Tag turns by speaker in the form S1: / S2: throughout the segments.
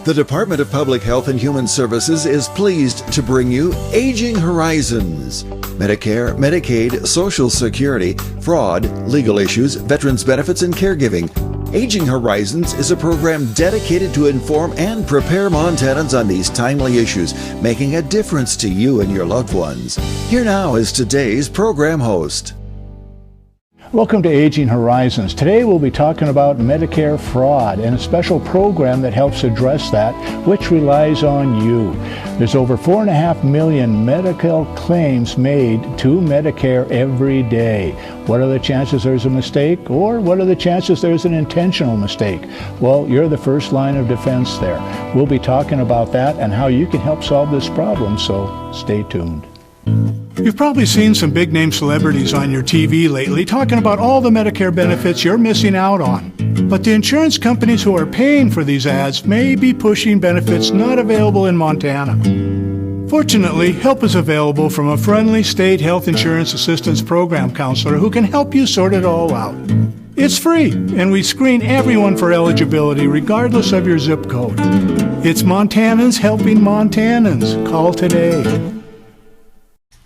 S1: The Department of Public Health and Human Services is pleased to bring you Aging Horizons. Medicare, Medicaid, Social Security, fraud, legal issues, veterans benefits, and caregiving. Aging Horizons is a program dedicated to inform and prepare Montanans on these timely issues, making a difference to you and your loved ones. Here now is today's program host.
S2: Welcome to Aging Horizons. Today we'll be talking about Medicare fraud and a special program that helps address that, which relies on you. There's over 4.5 million medical claims made to Medicare every day. What are the chances there's a mistake, or what are the chances there's an intentional mistake? Well, you're the first line of defense there. We'll be talking about that and how you can help solve this problem, so stay tuned.
S3: You've probably seen some big-name celebrities on your TV lately talking about all the Medicare benefits you're missing out on. But the insurance companies who are paying for these ads may be pushing benefits not available in Montana. Fortunately, help is available from a friendly state health insurance assistance program counselor who can help you sort it all out. It's free, and we screen everyone for eligibility regardless of your zip code. It's Montanans helping Montanans. Call today.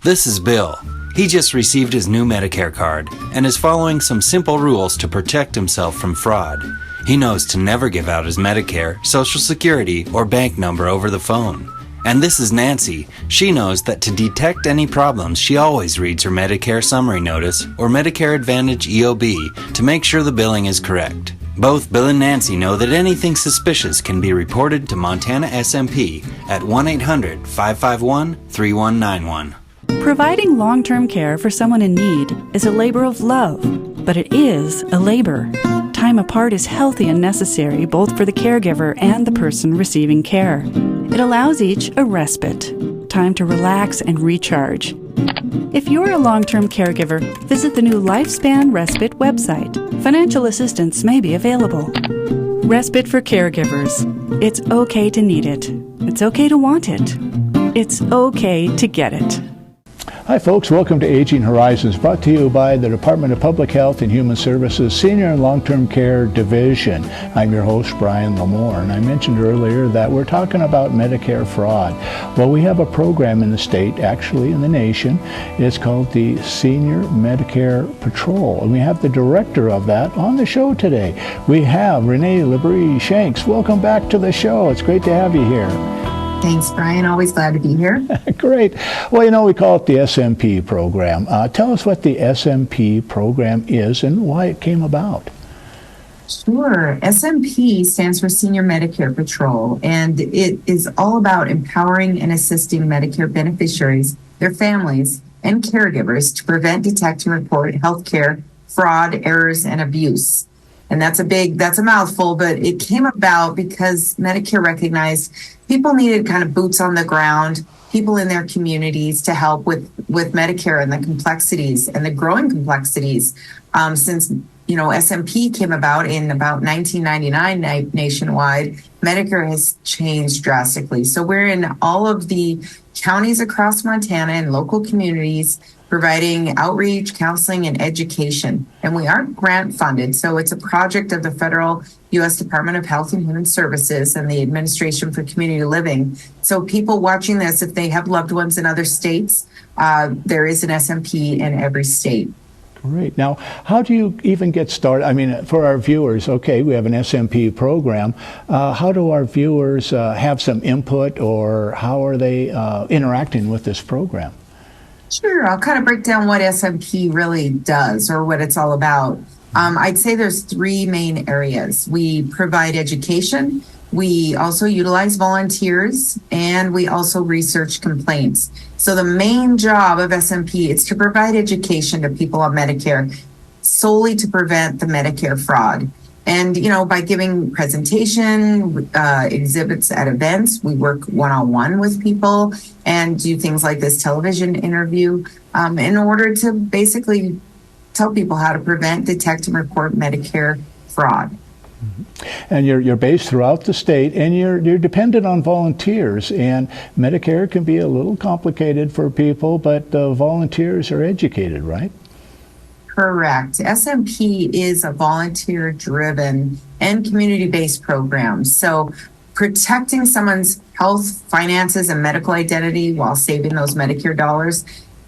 S4: This is Bill. He just received his new Medicare card and is following some simple rules to protect himself from fraud. He knows to never give out his Medicare, Social Security, or bank number over the phone. And this is Nancy. She knows that to detect any problems, she always reads her Medicare Summary Notice or Medicare Advantage EOB to make sure the billing is correct. Both Bill and Nancy know that anything suspicious can be reported to Montana SMP at 1-800-551-3191.
S5: Providing long-term care for someone in need is a labor of love, but it is a labor. Time apart is healthy and necessary both for the caregiver and the person receiving care. It allows each a respite, time to relax and recharge. If you're a long-term caregiver, visit the new Lifespan Respite website. Financial assistance may be available. Respite for caregivers. It's okay to need it. It's okay to want it. It's okay to get it.
S2: Hi folks, welcome to Aging Horizons, brought to you by the Department of Public Health and Human Services Senior and Long-Term Care Division. I'm your host, Brian Lamore, and I mentioned earlier that we're talking about Medicare fraud. Well, we have a program in the state, actually in the nation. It's called the Senior Medicare Patrol, and we have the director of that on the show today. We have Renee Labrie Shanks. Welcome back to the show. It's great to have you here.
S6: Thanks, Brian. Always glad to be here.
S2: Great. Well, we call it the SMP program. Tell us what the SMP program is and why it came about.
S6: Sure. SMP stands for Senior Medicare Patrol, and it is all about empowering and assisting Medicare beneficiaries, their families, and caregivers to prevent, detect, and report healthcare fraud, errors, and abuse. And that's a mouthful, but it came about because Medicare recognized people needed kind of boots on the ground, people in their communities to help with Medicare and the complexities and the growing complexities. Since, SMP came about in about 1999 nationwide, Medicare has changed drastically. So we're in all of the counties across Montana and local communities providing outreach, counseling, and education. And we are grant funded, so it's a project of the federal U.S. Department of Health and Human Services and the Administration for Community Living. So people watching this, if they have loved ones in other states, there is an SMP in every state.
S2: Great. Now, how do you even get started? I mean, for our viewers, okay, we have an SMP program. How do our viewers have some input, or how are they interacting with this program?
S6: Sure. I'll kind of break down what SMP really does or what it's all about. I'd say there's three main areas. We provide education. We also utilize volunteers, and we also research complaints. So the main job of SMP is to provide education to people on Medicare solely to prevent the Medicare fraud. And, by giving presentation, exhibits at events, we work one-on-one with people and do things like this television interview in order to basically tell people how to prevent, detect, and report Medicare fraud.
S2: And you're based throughout the state, and you're dependent on volunteers. And Medicare can be a little complicated for people, but volunteers are educated, right?
S6: Correct. SMP is a volunteer-driven and community-based program. So protecting someone's health, finances, and medical identity while saving those Medicare dollars,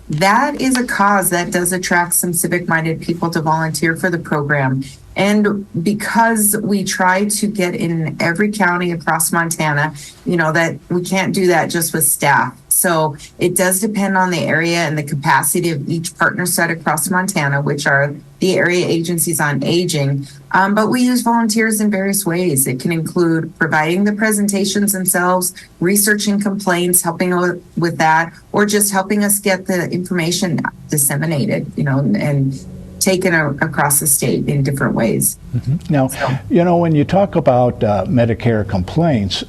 S6: that is a cause that does attract some civic-minded people to volunteer for the program. And because we try to get in every county across Montana, that we can't do that just with staff. So it does depend on the area and the capacity of each partner set across Montana, which are the area agencies on aging. But we use volunteers in various ways. It can include providing the presentations themselves, researching complaints, helping with that, or just helping us get the information disseminated, and taken across the state in different ways.
S2: Mm-hmm. Now, when you talk about Medicare complaints,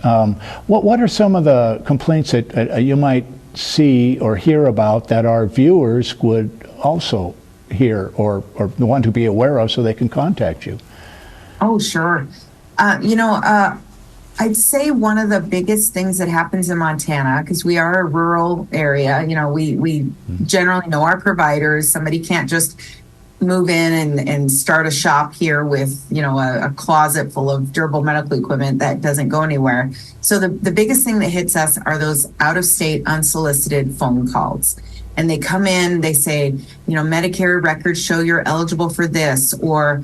S2: what are some of the complaints that you might see or hear about that our viewers would also hear or want to be aware of so they can contact you?
S6: Oh, sure. I'd say one of the biggest things that happens in Montana, because we are a rural area, we generally know our providers. Somebody can't just move in and start a shop here with, a closet full of durable medical equipment that doesn't go anywhere. So the biggest thing that hits us are those out-of-state unsolicited phone calls. And they come in, they say, Medicare records show you're eligible for this, or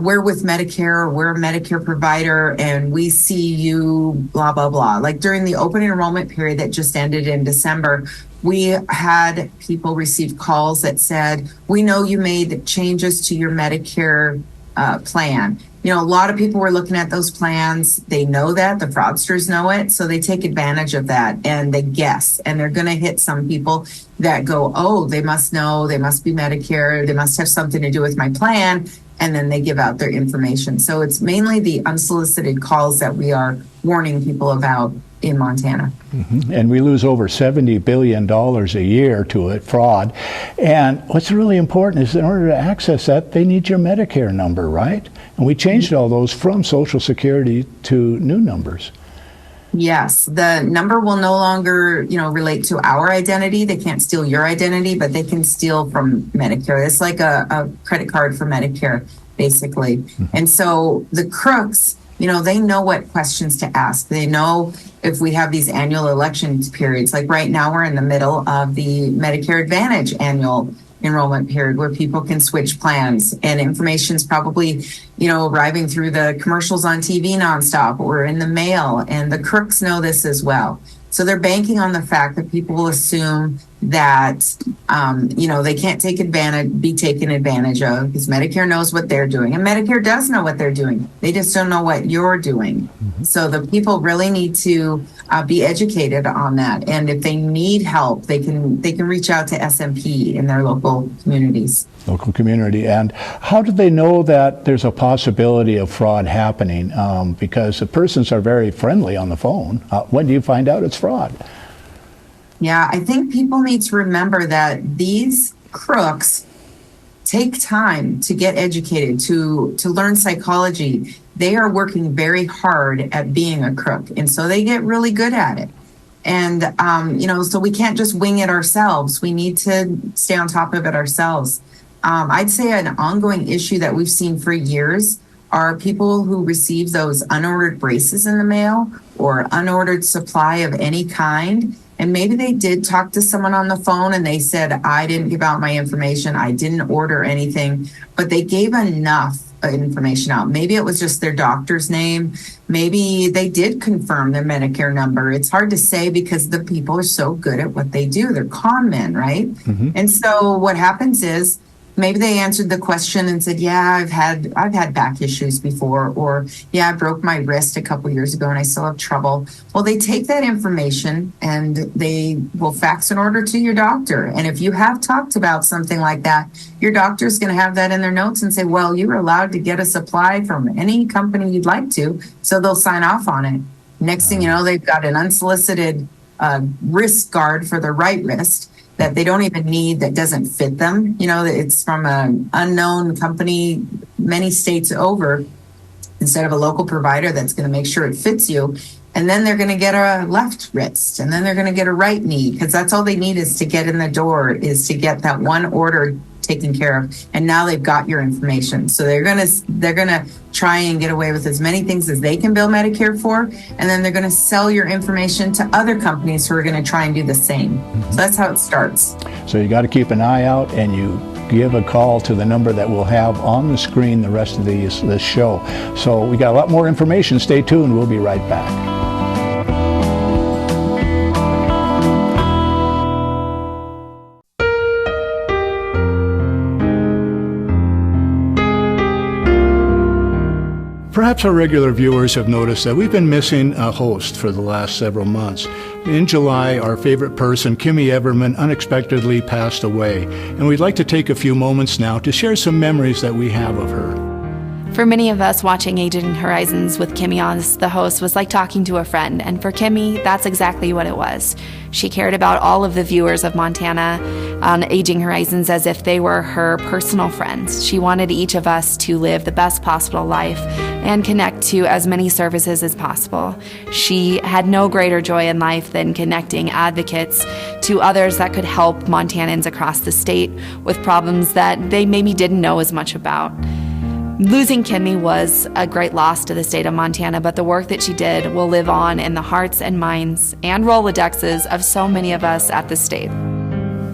S6: we're with Medicare, or we're a Medicare provider, and we see you, blah, blah, blah. Like during the open enrollment period that just ended in December, we had people receive calls that said, we know you made changes to your Medicare plan. A lot of people were looking at those plans. They know that, the fraudsters know it, so they take advantage of that and they guess. And they're going to hit some people that go, oh, they must know, they must be Medicare, they must have something to do with my plan. And then they give out their information. So it's mainly the unsolicited calls that we are warning people about in Montana.
S2: Mm-hmm. And we lose over $70 billion a year to it, fraud. And what's really important is in order to access that, they need your Medicare number, right? And we changed all those from Social Security to new numbers.
S6: Yes, the number will no longer, relate to our identity. They can't steal your identity, but they can steal from Medicare. It's like a credit card for Medicare, basically. Mm-hmm. And so the crooks, they know what questions to ask. They know if we have these annual election periods, like right now we're in the middle of the Medicare Advantage annual enrollment period where people can switch plans, and information's probably, arriving through the commercials on TV nonstop or in the mail, and the crooks know this as well. So they're banking on the fact that people will assume that, they can't be taken advantage of, because Medicare knows what they're doing. And Medicare does know what they're doing. They just don't know what you're doing. Mm-hmm. So the people really need to be educated on that. And if they need help, they can reach out to SMP in their local communities.
S2: Local community. And how do they know that there's a possibility of fraud happening? Because the persons are very friendly on the phone. When do you find out it's fraud?
S6: Yeah, I think people need to remember that these crooks take time to get educated, to learn psychology. They are working very hard at being a crook, and so they get really good at it. And, so we can't just wing it ourselves. We need to stay on top of it ourselves. I'd say an ongoing issue that we've seen for years are people who receive those unordered braces in the mail or unordered supply of any kind. And maybe they did talk to someone on the phone and they said, I didn't give out my information, I didn't order anything, but they gave enough information out. Maybe it was just their doctor's name. Maybe they did confirm their Medicare number. It's hard to say because the people are so good at what they do. They're con men, right? Mm-hmm. And so what happens is maybe they answered the question and said, yeah, I've had back issues before, or yeah, I broke my wrist a couple years ago and I still have trouble. Well, they take that information and they will fax an order to your doctor. And if you have talked about something like that, your doctor is going to have that in their notes and say, well, you're allowed to get a supply from any company you'd like to. So they'll sign off on it. Next thing you know, they've got an unsolicited wrist guard for their right wrist that they don't even need, that doesn't fit them. It's from an unknown company many states over instead of a local provider that's going to make sure it fits you. And then they're going to get a left wrist, and then they're going to get a right knee, because that's all they need is to get in the door, is to get that one ordered taken care of, and now they've got your information. So they're gonna try and get away with as many things as they can bill Medicare for, and then they're gonna sell your information to other companies who are gonna try and do the same. So that's how it starts.
S2: So you got to keep an eye out, and you give a call to the number that we'll have on the screen the rest of this show. So we got a lot more information. Stay tuned. We'll be right back.
S3: Perhaps our regular viewers have noticed that we've been missing a host for the last several months. In July, our favorite person, Kimmy Everman, unexpectedly passed away, and we'd like to take a few moments now to share some memories that we have of her.
S7: For many of us, watching Aging Horizons with Kimmy as the host was like talking to a friend, and for Kimmy, that's exactly what it was. She cared about all of the viewers of Montana on Aging Horizons as if they were her personal friends. She wanted each of us to live the best possible life and connect to as many services as possible. She had no greater joy in life than connecting advocates to others that could help Montanans across the state with problems that they maybe didn't know as much about. Losing Kimmy was a great loss to the state of Montana, but the work that she did will live on in the hearts and minds and Rolodexes of so many of us at the state.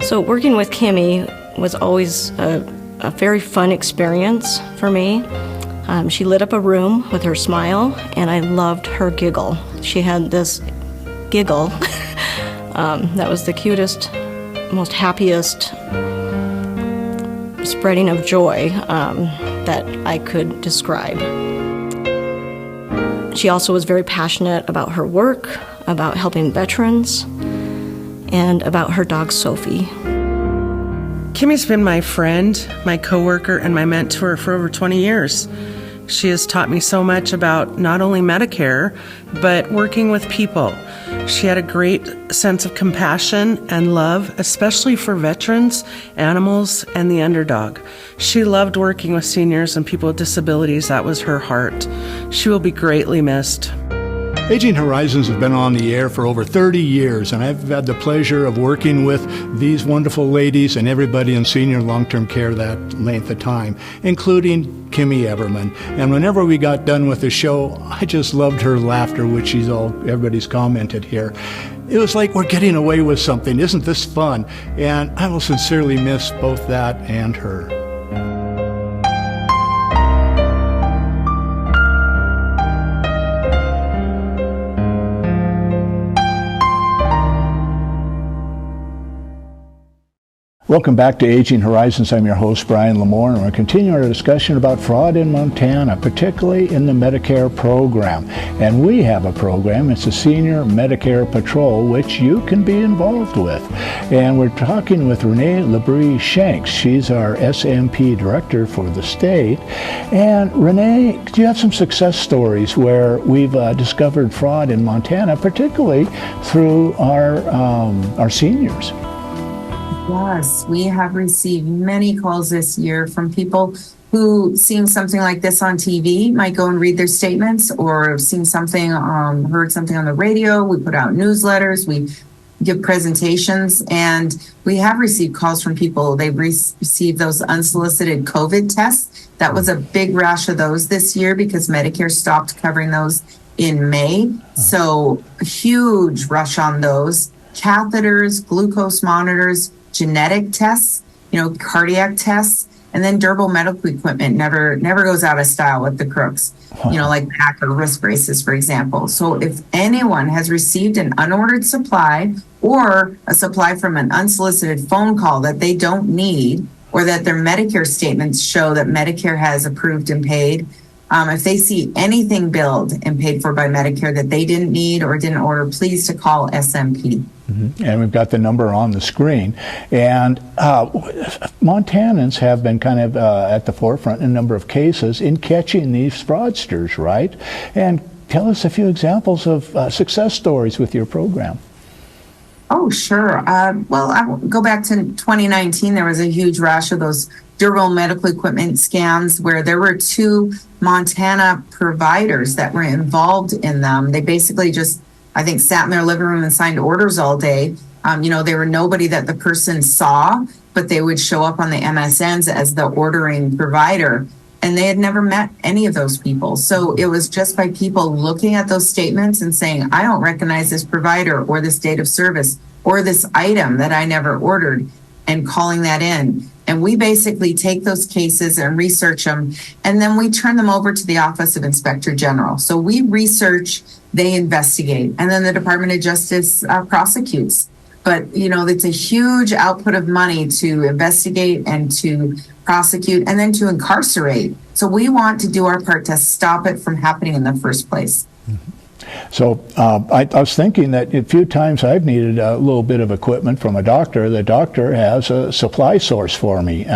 S8: So working with Kimmy was always a very fun experience for me. She lit up a room with her smile, and I loved her giggle. She had this giggle that was the cutest, most happiest spreading of joy that I could describe. She also was very passionate about her work, about helping veterans, and about her dog Sophie.
S9: Kimmy's been my friend, my coworker, and my mentor for over 20 years. She has taught me so much about not only Medicare, but working with people. She had a great sense of compassion and love, especially for veterans, animals, and the underdog. She loved working with seniors and people with disabilities. That was her heart. She will be greatly missed.
S3: Aging Horizons has been on the air for over 30 years, and I've had the pleasure of working with these wonderful ladies and everybody in senior long-term care that length of time, including Kimmy Everman. And whenever we got done with the show, I just loved her laughter, which everybody's commented here. It was like we're getting away with something. Isn't this fun? And I will sincerely miss both that and her.
S2: Welcome back to Aging Horizons. I'm your host, Brian Lamore, and we're continuing our discussion about fraud in Montana, particularly in the Medicare program. And we have a program, it's the Senior Medicare Patrol, which you can be involved with. And we're talking with Renee Labrie-Shanks. She's our SMP director for the state. And Renee, do you have some success stories where we've discovered fraud in Montana, particularly through our seniors?
S6: Yes, we have received many calls this year from people who, seeing something like this on TV, might go and read their statements, or seen something, heard something on the radio. We put out newsletters, we give presentations, and we have received calls from people. They've received those unsolicited COVID tests. That was a big rash of those this year because Medicare stopped covering those in May. So a huge rush on those. Catheters, glucose monitors, genetic tests, cardiac tests, and then durable medical equipment never goes out of style with the crooks, like back or wrist braces, for example. So if anyone has received an unordered supply or a supply from an unsolicited phone call that they don't need, or that their Medicare statements show that Medicare has approved and paid, if they see anything billed and paid for by Medicare that they didn't need or didn't order, please to call SMP.
S2: Mm-hmm. And we've got the number on the screen. And Montanans have been kind of at the forefront in a number of cases in catching these fraudsters, right? And tell us a few examples of success stories with your program.
S6: Oh, sure. Well, I'll go back to 2019. There was a huge rush of those durable medical equipment scams where there were 2 Montana providers that were involved in them. They basically just, I think, sat in their living room and signed orders all day. They were nobody that the person saw, but they would show up on the MSNs as the ordering provider, and they had never met any of those people. So it was just by people looking at those statements and saying, I don't recognize this provider or this date of service or this item that I never ordered, and calling that in. And we basically take those cases and research them, and then we turn them over to the Office of Inspector General. So we research, they investigate, and then the Department of Justice prosecutes. But, you know, it's a huge output of money to investigate and to prosecute and then to incarcerate. So we want to do our part to stop it from happening in the first place.
S2: So I was thinking that a few times I've needed a little bit of equipment from a doctor. The doctor has a supply source for me.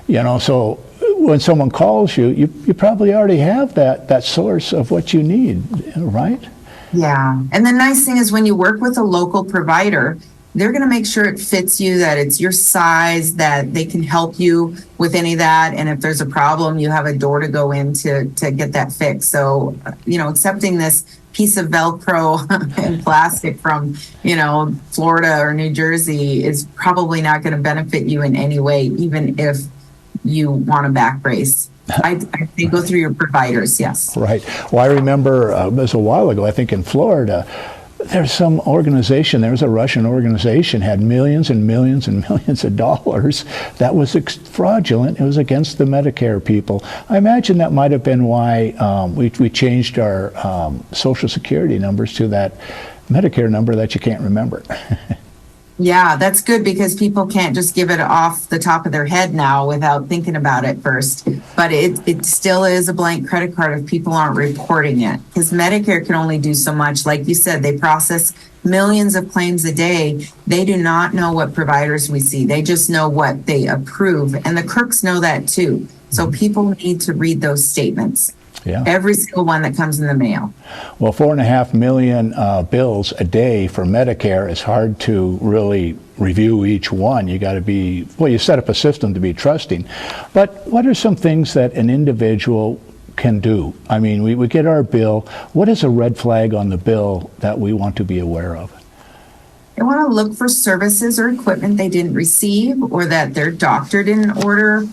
S2: You know, so when someone calls you, you probably already have that source of what you need, right?
S6: Yeah. And the nice thing is when you work with a local provider, they're going to make sure it fits you, that it's your size, that they can help you with any of that. And if there's a problem, you have a door to go in to get that fixed. So, you know, accepting this piece of Velcro and plastic from, you know, Florida or New Jersey is probably not going to benefit you in any way, even if you want a back brace. I think go through your providers, yes.
S2: Right. Well, I remember it was a while ago, I think in Florida, there's some organization, there was a Russian organization, had millions and millions and millions of dollars that was fraudulent. It was against the Medicare people. I imagine that might have been why we changed our Social Security numbers to that Medicare number that you can't remember.
S6: Yeah, that's good because people can't just give it off the top of their head now without thinking about it first. But it still is a blank credit card if people aren't reporting it, because Medicare can only do so much. Like you said, they process millions of claims a day. They do not know what providers we see. They just know what they approve. And the crooks know that too. So people need to read those statements.
S2: Yeah.
S6: Every single one that comes in the mail.
S2: Well, 4.5 million bills a day for Medicare is hard to really review each one. You got to be, well, you set up a system to be trusting. But what are some things that an individual can do? I mean, we get our bill. What is a red flag on the bill that we want to be aware of?
S6: They want to look for services or equipment they didn't receive, or that their doctor didn't order,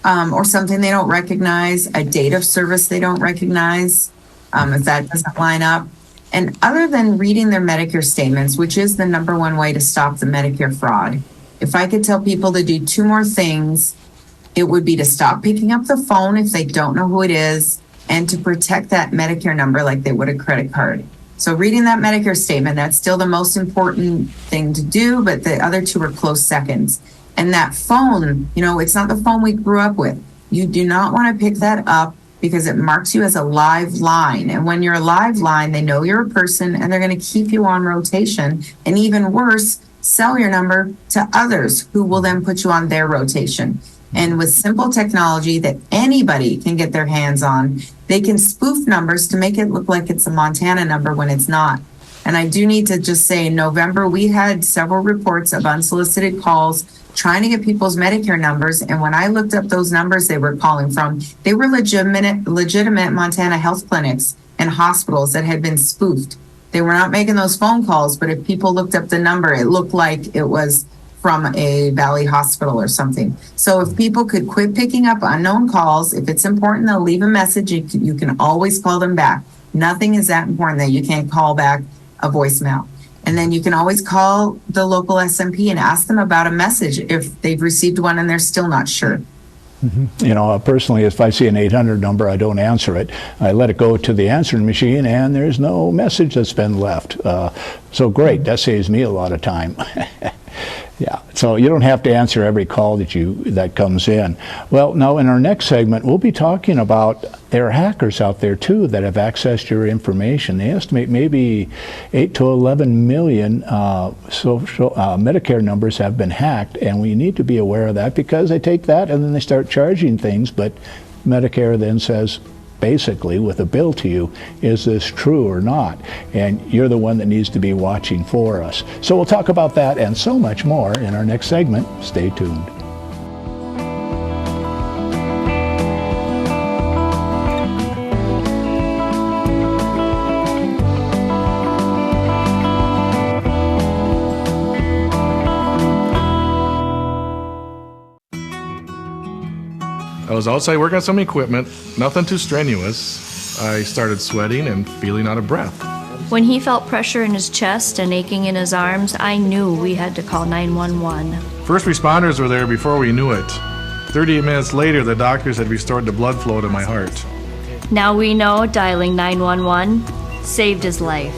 S6: or something they don't recognize, a date of service they don't recognize, if that doesn't line up. And other than reading their Medicare statements, which is the number one way to stop the Medicare fraud, if I could tell people to do two more things, it would be to stop picking up the phone if they don't know who it is, and to protect that Medicare number like they would a credit card. So reading that Medicare statement, that's still the most important thing to do, but the other two are close seconds. And that phone, you know, it's not the phone we grew up with. You do not want to pick that up because it marks you as a live line. And when you're a live line, they know you're a person and they're going to keep you on rotation. And even worse, sell your number to others who will then put you on their rotation. And with simple technology that anybody can get their hands on, they can spoof numbers to make it look like it's a Montana number when it's not. And I do need to just say, in November, we had several reports of unsolicited calls trying to get people's Medicare numbers. And when I looked up those numbers they were calling from, they were legitimate Montana health clinics and hospitals that had been spoofed. They were not making those phone calls, but if people looked up the number, it looked like it was from a Valley hospital or something. So if people could quit picking up unknown calls, if it's important, they'll leave a message. You can always call them back. Nothing is that important that you can't call back a voicemail. And then you can always call the local SMP and ask them about a message if they've received one and they're still not sure.
S2: Mm-hmm. You know, personally, if I see an 800 number, I don't answer it. I let it go to the answering machine, and there's no message that's been left. So great, that saves me a lot of time. Yeah, so you don't have to answer every call that comes in. Well, now in our next segment, we'll be talking about there are hackers out there too that have accessed your information. They estimate maybe 8 to 11 million Medicare numbers have been hacked, and we need to be aware of that because they take that and then they start charging things, but Medicare then says, basically, with a bill to you, is this true or not? And you're the one that needs to be watching for us. So we'll talk about that and so much more in our next segment. Stay tuned.
S10: was outside working on some equipment, nothing too strenuous. I started sweating and feeling out of breath.
S11: When he felt pressure in his chest and aching in his arms, I knew we had to call 911.
S10: First responders were there before we knew it. 38 minutes later, the doctors had restored the blood flow to my heart.
S11: Now we know dialing 911 saved his life.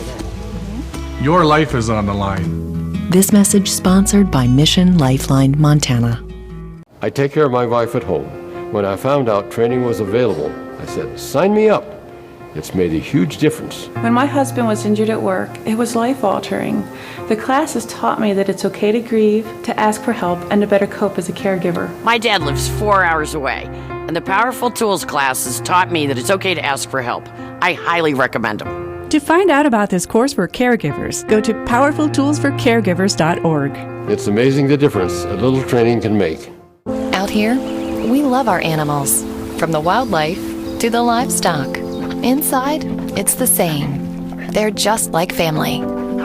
S10: Your life is on the line.
S12: This message sponsored by Mission Lifeline Montana.
S13: I take care of my wife at home. When I found out training was available, I said, sign me up. It's made a huge difference.
S14: When my husband was injured at work, it was life-altering. The classes taught me that it's okay to grieve, to ask for help, and to better cope as a caregiver.
S15: My dad lives 4 hours away, and the Powerful Tools classes taught me that it's okay to ask for help. I highly recommend them.
S5: To find out about this course for caregivers, go to powerfultoolsforcaregivers.org.
S13: It's amazing the difference a little training can make.
S16: Out here, we love our animals, from the wildlife to the livestock. Inside, it's the same. They're just like family.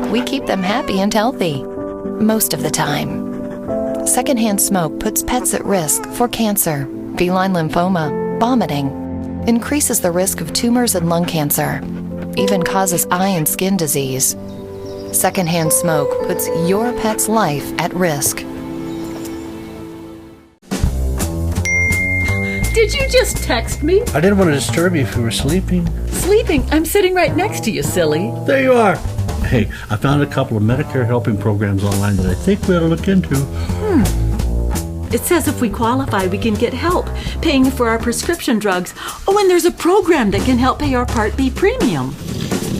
S16: We keep them happy and healthy, most of the time. Secondhand smoke puts pets at risk for cancer, feline lymphoma, vomiting, increases the risk of tumors and lung cancer, even causes eye and skin disease. Secondhand smoke puts your pet's life at risk.
S17: Did you just text me?
S18: I didn't want to disturb you if you were sleeping.
S17: Sleeping? I'm sitting right next to you, silly.
S18: There you are. Hey, I found a couple of Medicare helping programs online that I think we ought to look into.
S17: It says if we qualify, we can get help paying for our prescription drugs. Oh, and there's a program that can help pay our Part B premium.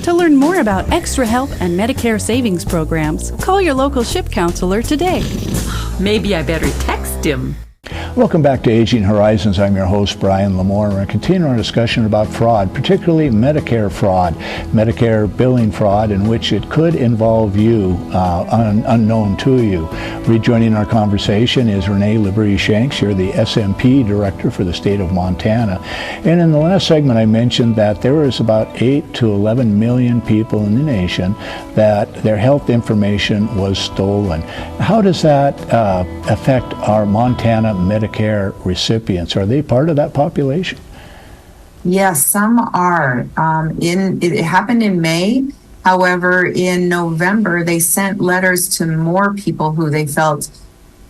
S5: To learn more about extra help and Medicare savings programs, call your local SHIP counselor today.
S17: Maybe I better text him.
S2: Welcome back to Aging Horizons. I'm your host, Brian Lamore. We're going to continue our discussion about fraud, particularly Medicare fraud, Medicare billing fraud, in which it could involve you, unknown to you. Rejoining our conversation is Renee Labrie-Shanks. You're the SMP Director for the state of Montana. And in the last segment, I mentioned that there is about 8 to 11 million people in the nation that their health information was stolen. How does that affect our Montana Medicare recipients? Are they part of that population?
S6: Yes, some are. It happened in May. However, in November, they sent letters to more people who they felt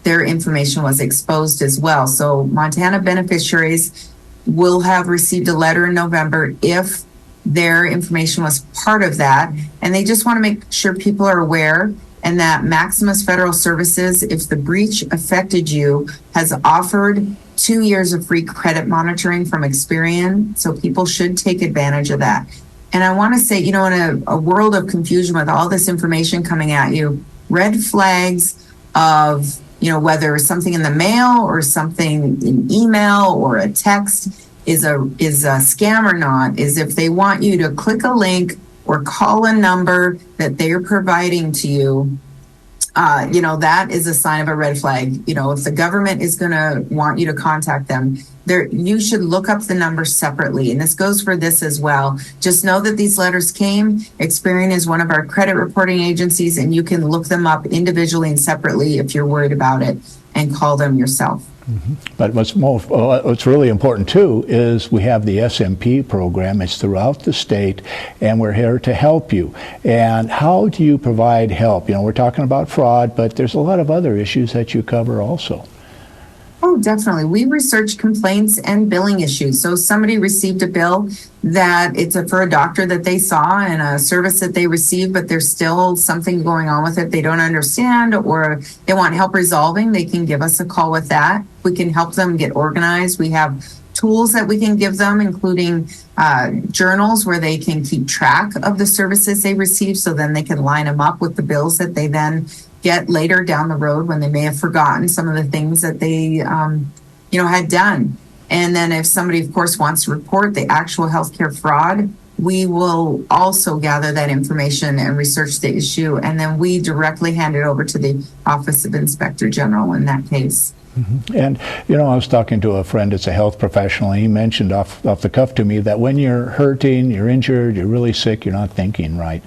S6: their information was exposed as well. So Montana beneficiaries will have received a letter in November if their information was part of that. And they just want to make sure people are aware, and that Maximus Federal Services, if the breach affected you, has offered 2 years of free credit monitoring from Experian. So people should take advantage of that. And I want to say, in a world of confusion with all this information coming at you, red flags of, whether something in the mail or something in email or a text is a scam or not, is if they want you to click a link or call a number that they're providing to you, that is a sign of a red flag. If the government is going to want you to contact them, you should look up the number separately. And this goes for this as well. Just know that these letters came. Experian is one of our credit reporting agencies, and you can look them up individually and separately if you're worried about it, and call them yourself.
S2: Mm-hmm. But what's really important too is we have the SMP program. It's throughout the state, and we're here to help you. And how do you provide help? We're talking about fraud, but there's a lot of other issues that you cover also.
S6: Oh, definitely. We research complaints and billing issues. So somebody received a bill that it's for a doctor that they saw and a service that they received, but there's still something going on with it they don't understand, or they want help resolving. They can give us a call with that. We can help them get organized. We have tools that we can give them, including journals where they can keep track of the services they receive, so then they can line them up with the bills that they then get later down the road when they may have forgotten some of the things that they, had done. And then if somebody, of course, wants to report the actual healthcare fraud, we will also gather that information and research the issue. And then we directly hand it over to the Office of Inspector General in that case.
S2: And, I was talking to a friend that's a health professional, and he mentioned off the cuff to me that when you're hurting, you're injured, you're really sick, you're not thinking right.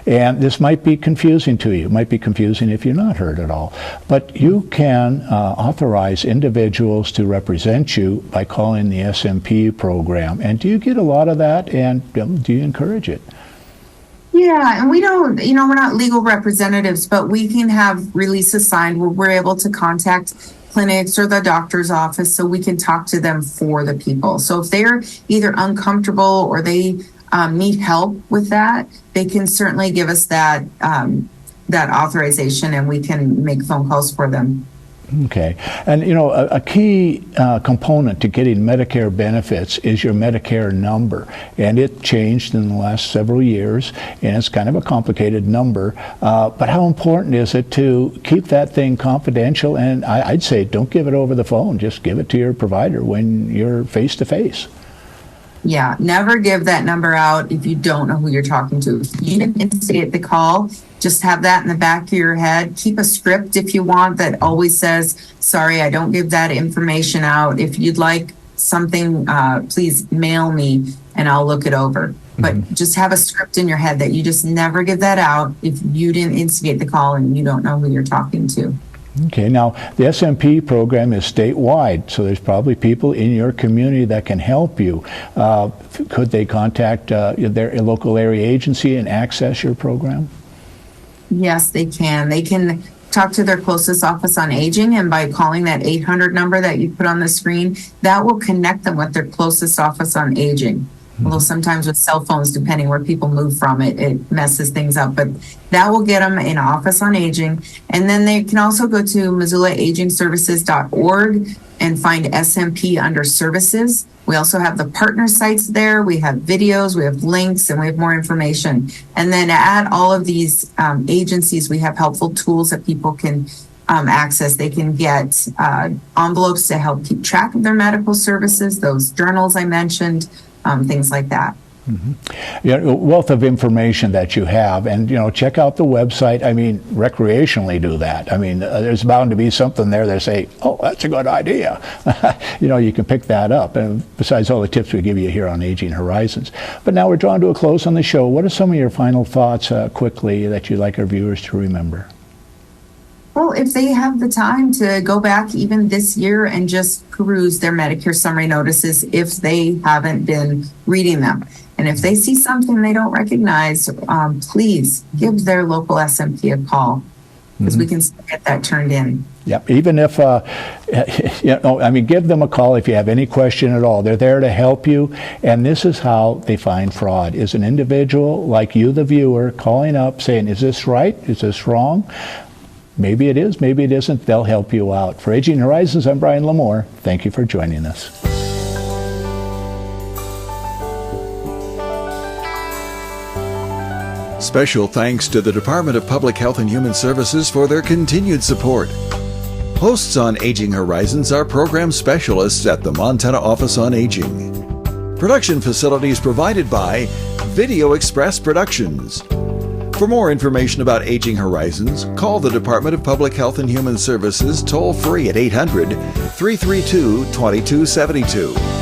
S2: And this might be confusing to you. It might be confusing if you're not hurt at all. But you can authorize individuals to represent you by calling the SMP program. And do you get a lot of that, and do you encourage it?
S6: Yeah, and we don't, we're not legal representatives, but we can have releases signed where we're able to contact clinics or the doctor's office so we can talk to them for the people. So if they're either uncomfortable or they need help with that, they can certainly give us that authorization, and we can make phone calls for them.
S2: Okay. And, a key component to getting Medicare benefits is your Medicare number. And it changed in the last several years, and it's kind of a complicated number. But how important is it to keep that thing confidential? And I'd say don't give it over the phone. Just give it to your provider when you're face-to-face.
S6: Yeah, never give that number out if you don't know who you're talking to. If you didn't instigate the call, just have that in the back of your head. Keep a script if you want that always says, sorry, I don't give that information out. If you'd like something, please mail me and I'll look it over. But just have a script in your head that you just never give that out if you didn't instigate the call and you don't know who you're talking to.
S2: Okay, now the SMP program is statewide, so there's probably people in your community that can help you. Could they contact their local area agency and access your program?
S6: Yes, they can. They can talk to their closest office on aging, and by calling that 800 number that you put on the screen, that will connect them with their closest office on aging. Although sometimes with cell phones, depending where people move from, it messes things up. But that will get them in Office on Aging. And then they can also go to MissoulaAgingServices.org and find SMP under Services. We also have the partner sites there. We have videos, we have links, and we have more information. And then at all of these agencies, we have helpful tools that people can access. They can get envelopes to help keep track of their medical services, those journals I mentioned, things like that.
S2: Yeah, a wealth of information that you have, and check out the website. I mean, recreationally do that. I mean, there's bound to be something there that say, oh, that's a good idea. You can pick that up, and besides all the tips we give you here on Aging Horizons. But now we're drawn to a close on the show. What are some of your final thoughts quickly that you'd like our viewers to remember?
S6: Well, if they have the time to go back even this year and just peruse their Medicare summary notices if they haven't been reading them. And if they see something they don't recognize, please give their local SMP a call, because we can still get that turned in.
S2: Yep. Even if, give them a call if you have any question at all. They're there to help you. And this is how they find fraud, is an individual like you, the viewer, calling up saying, is this right? Is this wrong? Maybe it is, maybe it isn't. They'll help you out. For Aging Horizons, I'm Brian Lamore. Thank you for joining us.
S1: Special thanks to the Department of Public Health and Human Services for their continued support. Hosts on Aging Horizons are program specialists at the Montana Office on Aging. Production facilities provided by Video Express Productions. For more information about Aging Horizons, call the Department of Public Health and Human Services toll-free at 800-332-2272.